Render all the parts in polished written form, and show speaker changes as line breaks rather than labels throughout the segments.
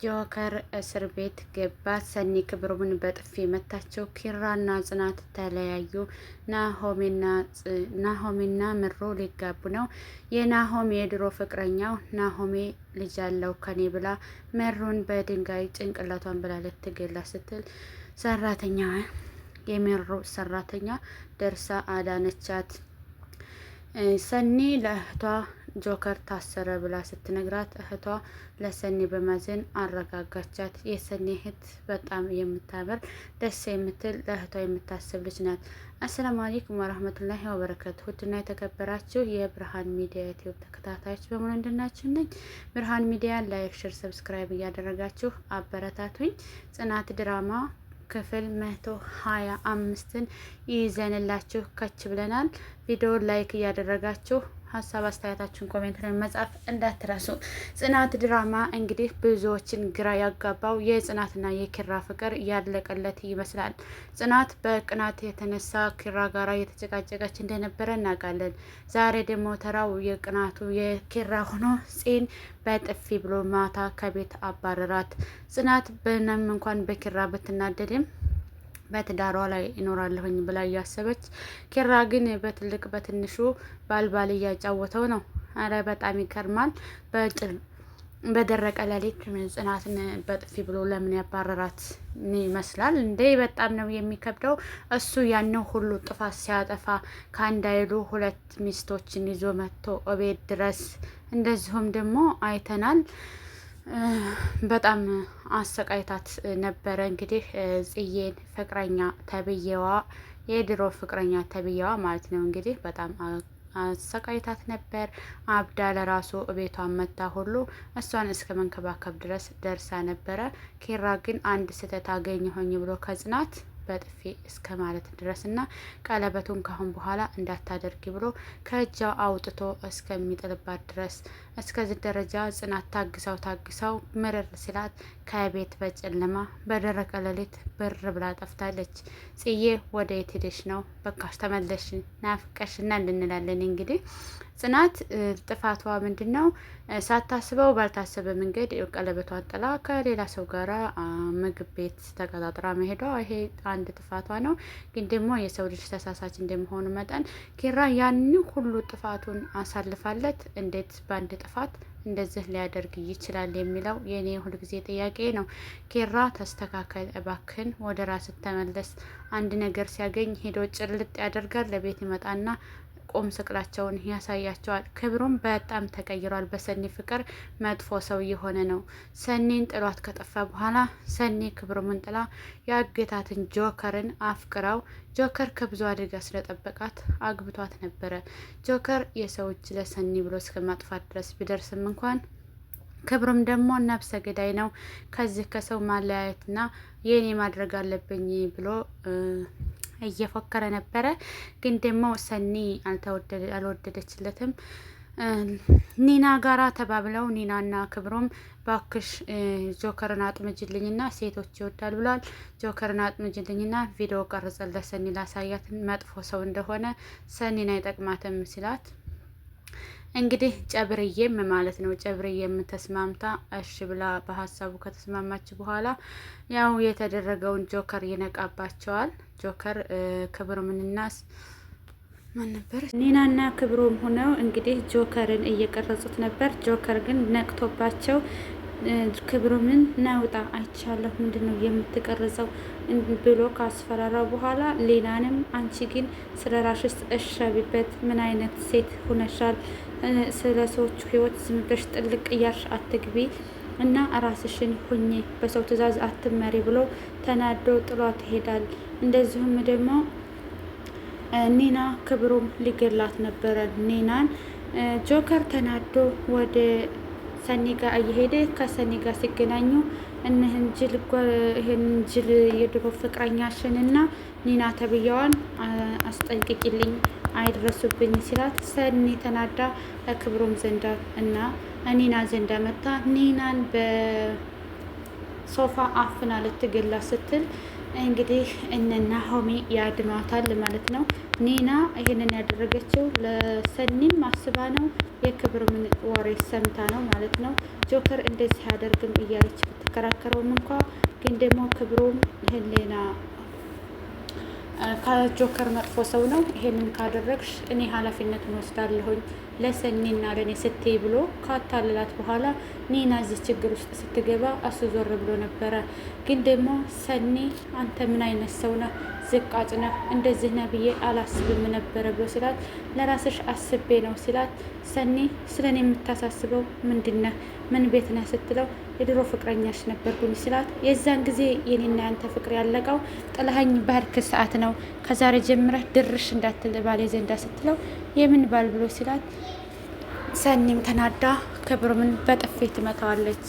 ጆከር እስር ቤት ገባ። ሰኒ ክብሩምን በጥፊ መታቸው። ኪራና ጽናት ተለያዩ። ናሆሜና ምሮ ሊጋቡ ነው። የናሆሜ የድሮ ፍቅረኛው ናሆሜ ልጅ አለው ከኔ ብላ ምሩን በድንጋይ ጭንቅላቷን ብላ ልትገላ ስትል የምሩ ሰራተኛ ደርሳ አዳነቻት። ሰኒ ለእህቷ ጆከር ታሰረ ብላ ስትነግራት እህቷ ለሰኒ በማዘን አረጋጋቻት። የሰኒ እህት በጣም የምታምር ደስ የምትል ለእህቷ የምታስብ ልጅ ናት። አሰላሙ አለይኩም ወራህመቱላሂ ወበረካቱ። ውድና የተከበራችሁ የብርሃን ሚዲያ ዩቲዩብ ተከታታዮች በሙሉ እንደናችሁ ነኝ። ብርሃን ሚዲያ ላይክ፣ ሼር፣ ሰብስክራይብ እያደረጋችሁ አበረታቱኝ። ጽናት ድራማ ክፍል 125ን ይዘንላችሁ ከች ብለናል። ቪዲዮ ላይክ እያደረጋችሁ ሀሳብ አስተያየታችሁን ኮሜንት ላይ መጻፍ እንዳትረሱ። ጽናት ድራማ እንግዲህ ብዙዎችን ግራ ያጋባው የጽናትና የኪራ ፍቅር ያለቀለት ይመስላል። ጽናት በቅናት የተነሳ ኪራ ጋራ የተጨቃጨቀች እንደነበረ እናውቃለን። ዛሬ ደግሞ ተራው የቅናቱ የኪራ ሆኖ ፂን በጥፊ ብሎ ማታ ከቤት አባረራት። ጽናት በነም እንኳን በኪራ ብትናደድም በትዳሯ ላይ ይኖራለሁኝ ብላ እያሰበች ኪራ ግን በትልቅ በትንሹ ባልባል እያጫወተው ነው። አረ በጣም ይገርማል። በደረቀ ሌሊት ጽናትን በጥፊ ብሎ ለምን ያባረራት ይመስላል እንዴ? በጣም ነው የሚከብደው። እሱ ያንን ሁሉ ጥፋት ሲያጠፋ ከአንድ አይሉ ሁለት ሚስቶችን ይዞ መጥቶ እቤት ድረስ እንደዚሁም ደግሞ አይተናል። በጣም አሰቃይታት ነበረ። እንግዲህ ጽዬን ፍቅረኛ ተብዬዋ የድሮ ፍቅረኛ ተብዬዋ ማለት ነው እንግዲህ በጣም አሰቃይታት ነበር። አብዳ ለራሱ ቤቷን መታ ሁሉ እሷን እስከ መንከባከብ ድረስ ደርሳ ነበረ። ኪራ ግን አንድ ስህተት አገኘሁኝ ብሎ ከጽናት በጥፊ እስከ ማለት ድረስ እና ቀለበቱን ካሁን በኋላ እንዳታደርጊ ብሎ ከእጃው አውጥቶ እስከሚጥልባት ድረስ እስከዚህ ደረጃ ጽናት ታግሳው ምርር ሲላት ከቤት በጨለማ በደረቀ ሌሊት ብር ብላ ጠፍታለች። ጽዬ ወደ የት ሄደሽ ነው? በቃሽ ተመለሽ ናፍቀሽና እንላለን። እንግዲህ ጽናት ጥፋቷ ምንድን ነው? ሳታስበው ባልታሰበ መንገድ ቀለበቷን ጥላ ከሌላ ሰው ጋራ ምግብ ቤት ተቀጣጥራ መሄዷ ይሄ አንድ ጥፋቷ ነው። ግን ደግሞ የሰው ልጅ ተሳሳች እንደመሆኑ መጠን ኪራ ያን ሁሉ ጥፋቱን አሳልፋለት እንዴት በአንድ ጥፋት እንደዚህ ሊያደርግ ይችላል የሚለው የኔ ሁልጊዜ ጥያቄ ነው። ኪራ ተስተካከል እባክህን፣ ወደ ራስ ተመለስ። አንድ ነገር ሲያገኝ ሄዶ ጭልጥ ያደርጋል። ለቤት ይመጣና ቁም ስቅላቸውን ያሳያቸዋል። ክብሩም በጣም ተቀይሯል። በሰኒ ፍቅር መጥፎ ሰው የሆነ ነው። ሰኒን ጥሏት ከጠፋ በኋላ ሰኒ ክብሩምን ጥላ ያገታትን ጆከርን አፍቅራው ጆከር ከብዙ አደጋ ስለጠበቃት አግብቷት ነበረ። ጆከር የሰው እጅ ለሰኒ ብሎ እስከ ማጥፋት ድረስ ቢደርስም እንኳን ክብሩም ደግሞ ነፍሰ ገዳይ ነው። ከዚህ ከሰው ማለያየትና የኔ ማድረግ አለብኝ ብሎ እየፎከረ ነበረ። ግን ደግሞ ሰኒ አልወደደችለትም። ኒና ጋራ ተባብለው ኒናና ክብሮም ባክሽ ጆከርን አጥምጅልኝና ሴቶች ይወዳል ብሏል። ጆከርን አጥምጅልኝና ቪዲዮ ቀርጸለት ሰኒ ላሳያት መጥፎ ሰው እንደሆነ ሰኒን አይጠቅማትም ሲላት እንግዲህ ጨብርዬም ማለት ነው ጨብርዬም ተስማምታ እሺ ብላ በሀሳቡ ከተስማማች በኋላ ያው የተደረገውን ጆከር ይነቃባቸዋል። ጆከር ክብሩምንናስ ማን ነበር ኒናና ክብሩም ሆነው እንግዲህ ጆከርን እየቀረጹት ነበር። ጆከር ግን ነቅቶባቸው ክብሩምን ናውጣ አይቻለሁ ምንድነው የምትቀርጸው ብሎ ካስፈራራው በኋላ ሌላንም አንቺ ግን ስለ ራስሽ እሸቢበት ምን አይነት ሴት ሆነሻል? ስለ ሰዎቹ ህይወት ዝም ብለሽ ጥልቅ እያልሽ አትግቢ እና ራስሽን ሁኚ፣ በሰው ትዕዛዝ አትመሪ ብሎ ተናዶ ጥሏት ይሄዳል። እንደዚሁም ደግሞ ኒና ክብሩም ሊገላት ነበረ። ኒናን ጆከር ተናዶ ወደ ሰኒ ጋር እየሄደ ከሰኒ ጋር ሲገናኙ ይህን ጅል የድሮ ፍቅረኛሽን እና ኒና ተብያዋን አስጠንቅቂልኝ አይድረሱብኝ ሲላት ሰኒ ተናዳ ክብሩም ዘንዳ እና ኒና ዘንዳ መታ ኒናን በሶፋ አፍና ልትገላ ስትል እንግዲህ ናሆሜ ያድኗታል ማለት ነው። ኒና ይሄንን ያደረገችው ለሰኒም አስባ ነው፣ የክብር ምን ወሬ ሰምታ ነው ማለት ነው። ጆከር እንደዚህ አያደርግም እያለች ብትከራከረውም እንኳ ግን ደግሞ ክብሩም ህሌና ከጆከር መጥፎ ሰው ነው፣ ይሄንን ካደረግሽ እኔ ኃላፊነቱን ወስዳለሁኝ ለሰኒና ለእኔ ስትይ ብሎ ካታለላት በኋላ ኒና እዚህ ችግር ውስጥ ስትገባ እሱ ዞር ብሎ ነበረ። ግን ደግሞ ሰኒ አንተ ምን አይነት ሰው ነህ? ዝቃጭ ነህ፣ እንደዚህ ነህ ብዬ አላስብም ነበረ ብሎ ሲላት ለራስሽ አስቤ ነው ሲላት ሰኒ ስለ እኔ የምታሳስበው ምንድን ነህ? ምን ቤት ነህ ስትለው የድሮ ፍቅረኛሽ ነበርኩኝ ሲላት የዛን ጊዜ የኔና ያንተ ፍቅር ያለቀው ጥለኸኝ ባልክ ሰዓት ነው። ከዛሬ ጀምረህ ድርሽ እንዳትል ባሌ ዘንዳ ስትለው የምን ባል ብሎ ሲላት ሰኒም ተናዳ ክብሩምን በጥፊ ትመታዋለች።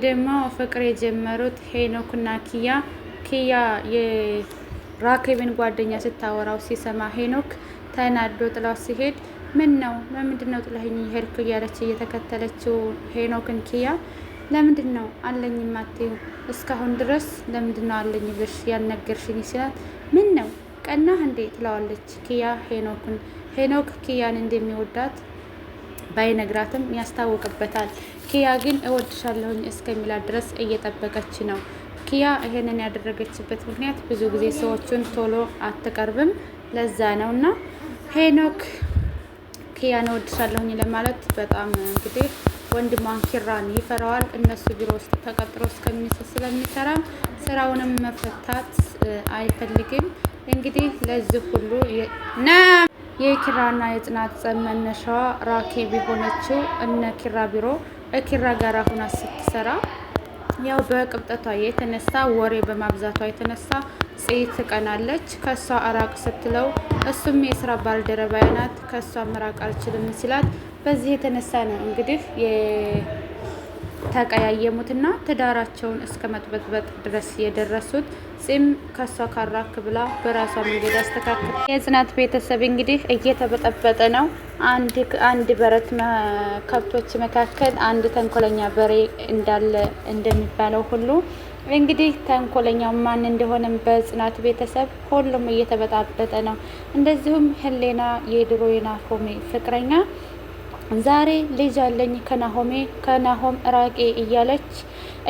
ደግሞ ፍቅር የጀመሩት ሄኖክና ኪያ የራኬብን ጓደኛ ስታወራው ሲሰማ ሄኖክ ተናዶ ጥላው ሲሄድ ምን ነው ለምንድን ነው ጥለኸኝ ሄድክ እያለች እየተከተለችው ሄኖክን ኪያ ለምንድን ነው አለኝ ማቴው እስካሁን ድረስ ለምንድን ነው አለኝ ብለሽ ያልነገርሽኝ ሲላት ምን ነው ቀናህ እንዴ ትለዋለች ኪያ ሄኖክ ኪያን እንደሚወዳት ባይነግራትም ያስታውቅበታል። ኪያ ግን እወድሻለሁኝ እስከሚላት ድረስ እየጠበቀች ነው። ኪያ ይሄንን ያደረገችበት ምክንያት ብዙ ጊዜ ሰዎቹን ቶሎ አትቀርብም፣ ለዛ ነውና ሄኖክ ኪያን እወድሻለሁኝ ለማለት በጣም እንግዲህ ወንድሟን ኪራን ይፈራዋል። እነሱ ቢሮ ውስጥ ተቀጥሮ ስለሚሰራ ስራውንም መፈታት አይፈልግም። እንግዲህ ለዚህ ሁሉ የኪራና የጽናት ጸብ መነሻዋ ራኬብ የሆነችው እነ ኪራ ቢሮ ኪራ ጋር ሁና ስትሰራ ያው በቅብጠቷ የተነሳ ወሬ በማብዛቷ የተነሳ ጽይት ትቀናለች። ከሷ አራቅ ስትለው እሱም የስራ ባልደረባዬ ናት ከሷ መራቅ አልችልም ሲላት በዚህ የተነሳ ነው እንግዲህ የተቀያየሙትና ትዳራቸውን እስከ መጥበጥበጥ ድረስ የደረሱት። ጺም ከሷ ካራክ ብላ በራሷ መንገድ አስተካክል። የጽናት ቤተሰብ እንግዲህ እየተበጠበጠ ነው። አንድ በረት ከብቶች መካከል አንድ ተንኮለኛ በሬ እንዳለ እንደሚባለው ሁሉ እንግዲህ ተንኮለኛው ማን እንደሆነም በጽናት ቤተሰብ ሁሉም እየተበጣበጠ ነው። እንደዚሁም ህሌና የድሮ የናሆሜ ፍቅረኛ ዛሬ ልጅ አለኝ ከናሆም ራቄ እያለች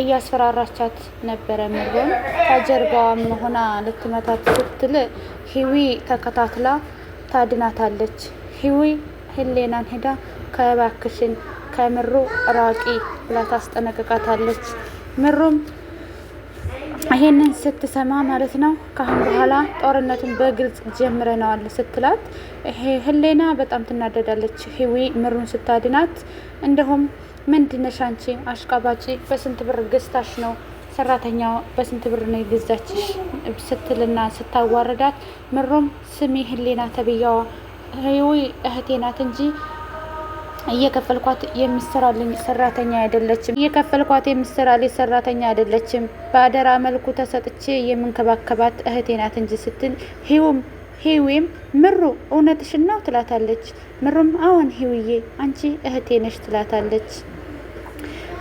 እያስፈራራቻት ነበረ። ምሮን ከጀርባዋም ሆና ልትመታት ስትል ሂዊ ተከታትላ ታድናታለች። ሂዊ ህሌናን ሄዳ ከባክሽን ከምሩ ራቂ ብላ ታስጠነቅቃታለች። ምሩም ይሄንን ስትሰማ ማለት ነው ካሁን በኋላ ጦርነቱን በግልጽ ጀምረናል ስትላት ህሌና በጣም ትናደዳለች። ሂዊ ምሩን ስታድናት እንደውም ምንድነሽ አንቺ አሽቃባጪ በስንት ብር ገዝታሽ ነው ሰራተኛ በስንት ብር ነው የገዛችሽ ስትልና ስታዋረዳት ምሩም ስሚ ህሌና ተብያዋ ሂዊ እህቴ ናት እንጂ እየከፈልኳት የምሰራልኝ ሰራተኛ አይደለችም በአደራ መልኩ ተሰጥቼ የምንከባከባት እህቴ ናት እንጂ ስትል ሂዊም ምሩ እውነትሽን ነው ትላታለች። ምሩም አዎን ሂዊዬ አንቺ እህቴ ነሽ ትላታለች።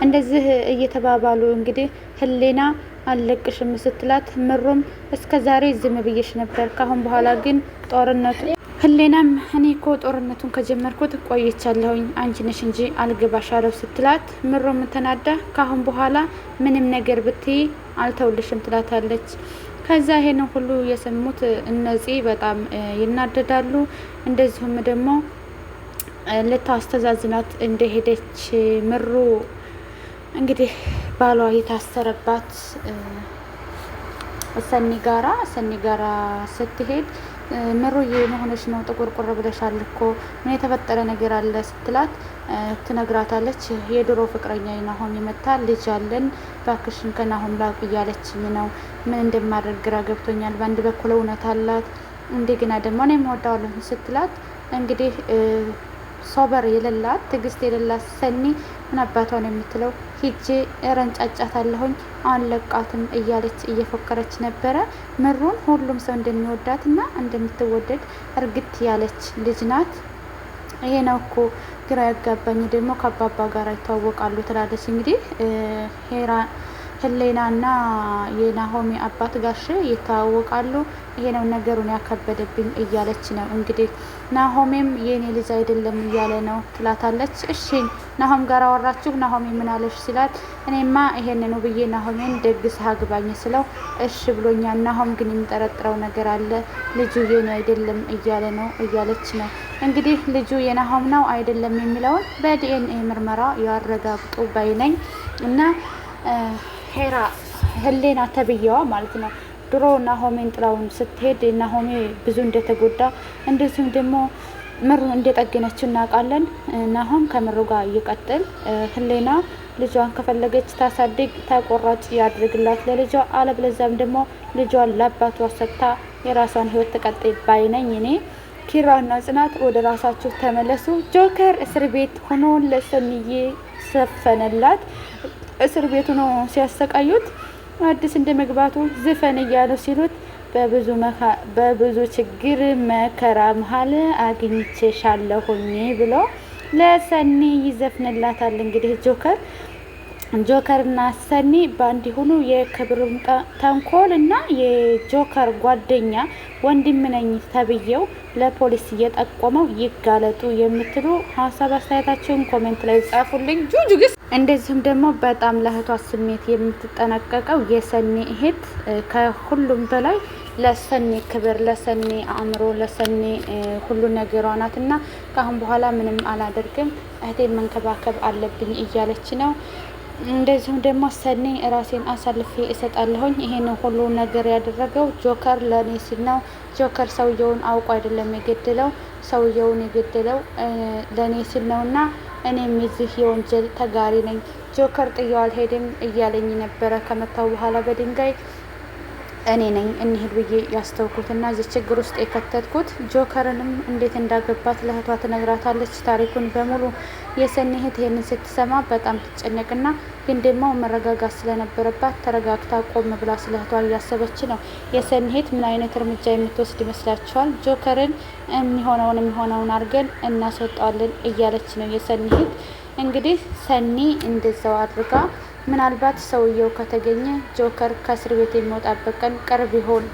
እንደዚህ እየተባባሉ እንግዲህ ህሌና አልለቅሽም ስትላት ምሩም እስከዛሬ ዝም ብዬሽ ነበር ካሁን በኋላ ግን ጦርነቱ ህሌናም እኔ እኮ ጦርነቱን ከጀመርኩት ቆይቻለሁኝ አንቺ ነሽ እንጂ አልገባሽ አለው ስትላት ምሩም ተናዳ ካሁን በኋላ ምንም ነገር ብትይ አልተውልሽም ትላታለች። ከዛ ይሄንን ሁሉ የሰሙት እነዚህ በጣም ይናደዳሉ። እንደዚሁም ደግሞ ልታስተዛዝናት እንደሄደች ምሩ እንግዲህ ባሏ የታሰረባት ሰኒ ጋራ ስትሄድ ምሩዬ መሆንሽ ነው ጥቁርቁር ብለሻል እኮ ምን የተፈጠረ ነገር አለ ስትላት ትነግራታለች። የድሮ ፍቅረኛ ናሆም ይመታ ልጅ አለን ባክሽን ከናሆም ላቅ እያለችኝ ነው። ምን እንደማደርግ ግራ ገብቶኛል። በአንድ በኩል እውነት አላት እንደገና ደግሞ እኔ እወዳዋለሁ ስትላት እንግዲህ ሶበር የሌላት ትዕግስት የሌላት ሰኒ ምን አባቷን የምትለው ሂጄ ረንጫጫታለሁኝ አንለቃትም እያለች እየፎከረች ነበረ። ምሩን ሁሉም ሰው እንደሚወዳትና እንደምትወደድ እርግጥ ያለች ልጅ ናት። ይሄ ነው እኮ ግራ ያጋባኝ ደግሞ ከአባባ ጋር ይተዋወቃሉ ትላለች። እንግዲህ ህሌናና የናሆሚ አባት ጋሽ ይተዋወቃሉ። ይሄ ነው ነገሩን ያከበደብኝ እያለች ነው እንግዲህ። ናሆሜም የኔ ልጅ አይደለም እያለ ነው ትላታለች። እሺ ናሆም ጋር አወራችሁ? ናሆሜ ምን አለሽ ሲላት፣ እኔማ ይሄንኑ ብዬ ናሆሜን ደግሰህ አግባኝ ስለው እሺ ብሎኛል። ናሆም ግን የሚጠረጥረው ነገር አለ፣ ልጁ የኔ አይደለም እያለ ነው እያለች ነው እንግዲህ። ልጁ የናሆም ነው አይደለም የሚለውን በዲኤንኤ ምርመራ ያረጋግጡ ባይነኝ እና ሄራ ህሌና ተብዬዋ ማለት ነው ድሮ ናሆሜን ጥላውን ስትሄድ ናሆሜ ብዙ እንደተጎዳ እንደዚሁም ደግሞ ምሩ እንደጠገነችው እናውቃለን። ናሆም ከምሩ ጋር ይቀጥል። ህሌና ልጇን ከፈለገች ታሳድግ፣ ተቆራጭ ያድርግላት ለልጇ፣ አለበለዚያም ደግሞ ልጇን ለአባቷ ሰጥታ የራሷን ህይወት ትቀጥል ባይነኝ እኔ። ኪራና ጽናት ወደ ራሳቸው ተመለሱ። ጆከር እስር ቤት ሆኖ ለሰንዬ ሰፈነላት። እስር ቤቱ ነው ሲያሰቃዩት፣ አዲስ እንደ መግባቱ ዝፈን እያሉ ሲሉት በብዙ ችግር መከራ መሀል አግኝቼሻለሁኝ ብሎ ለሰኒ ይዘፍንላታል። እንግዲህ ጆከር እና ሰኒ በአንድ ሆኑ። የክብሩን ተንኮል እና የጆከር ጓደኛ ወንድም ነኝ ተብዬው ለፖሊስ እየጠቆመው ይጋለጡ የምትሉ ሀሳብ አስተያየታችሁን ኮሜንት ላይ ጻፉልኝ። ጁጁግስ እንደዚሁም ደግሞ በጣም ለእህቷ ስሜት የምትጠነቀቀው የሰኒ እህት ከሁሉም በላይ ለሰኒ ክብር፣ ለሰኒ አእምሮ፣ ለሰኒ ሁሉ ነገሯ ናት እና ከአሁን በኋላ ምንም አላደርግም እህቴን መንከባከብ አለብኝ እያለች ነው። እንደዚሁም ደግሞ ሰኒ ራሴን አሳልፌ እሰጣለሁኝ። ይሄን ሁሉ ነገር ያደረገው ጆከር ለኔ ሲል ነው። ጆከር ሰውየውን አውቆ አይደለም የገደለው፣ ሰውየውን የገደለው ለኔ ሲል ነውና እኔም የዚህ የወንጀል ተጋሪ ነኝ። ጆከር ጥየው አልሄድም እያለኝ ነበረ ከመታው በኋላ በድንጋይ እኔ ነኝ እንሂድ ብዬ ያስተውኩትና እዚህ ችግር ውስጥ የከተትኩት። ጆከርንም እንዴት እንዳገባት ለእህቷ ትነግራታለች ታሪኩን በሙሉ። የሰኒ እህት ይሄንን ስትሰማ በጣም ትጨነቅና ግን ደግሞ መረጋጋት ስለነበረባት ተረጋግታ ቆም ብላ ስለ እህቷ እያሰበች ነው። የሰኒ እህት ምን አይነት እርምጃ የምትወስድ ይመስላችኋል? ጆከርን የሚሆነውን አድርገን እናስወጣዋለን እያለች ነው የሰኒ እህት። እንግዲህ ሰኒ እንደዛው አድርጋ ምናልባት ሰውየው ከተገኘ ጆከር ከእስር ቤት የሚወጣበት ቀን ቅርብ ይሆን